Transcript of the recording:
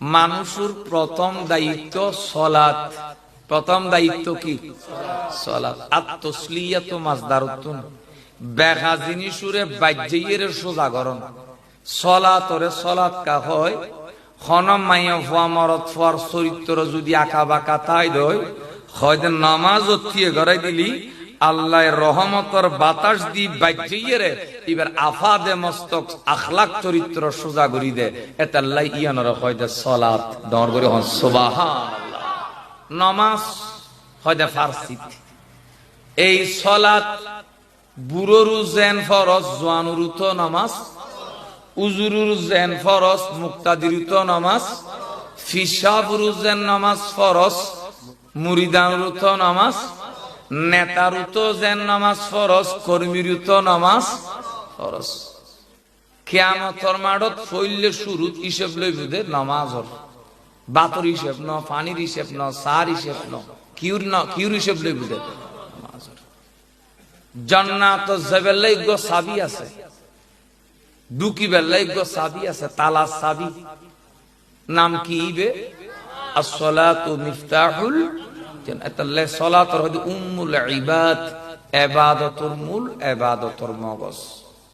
মানুষের প্রথম দায়িত্ব সলাত। প্রথম দায়িত্ব কি? সলাত। আত-তসলিয়াতু মাসদারুতুন, বেগা জিনিসুরে বাজ্যের সোজাগরণ। সলাতরে সলাত কা হয় খনম মাইয়া ফুয়া মরত ফুয়ার চরিত্র যদি আঁকা বাঁকা তাই দয় হয়তো নামাজ অথিয়ে গড়াই দিলি আল্লাহর রহমতর বাতাস দি বাজ্যের এবার আফাদে মস্তক আখলাক চরিত্র সোজা করি দে। এটা আল্লাহ ইয়ানর হয়তো সলাত দর করে হন সুবহানাল্লাহ। নামাজ হয়তো ফারসি। এই সলাত বুড়োরু জেন ফরজ, জোয়ানুরু তো নামাজ, উজুরুর জেন ফরজ, মুক্তাদিরু তো নামাজ, ফিসাবুরু জেন নামাজ ফরজ, মুরিদানুরু তো নামাজ, নেতারু তো যেন নামাজ ফরজ, কর্মীরু তো নামাজ ফরজ। কিয়ামতের মাঠত ফইলে শুরুত হিসেব লই বুঝে নামাজর, বাতর হিসেব ন, পানির হিসেব ন, সার হিসেব ন, কিউর হিসেব লই বুঝে নামাজর। জান্নাত যাবেলাই গো চাবি আছে, ঢুকি বেলাই গো চাবি আছে, তালা চাবি। নাম কি ইবে? as-salatu মিফতাহুল জান্নাত। সলাতর হইতে উম্মুল ইবাদ, ইবাদতুর মূল, ইবাদতুর মগজ।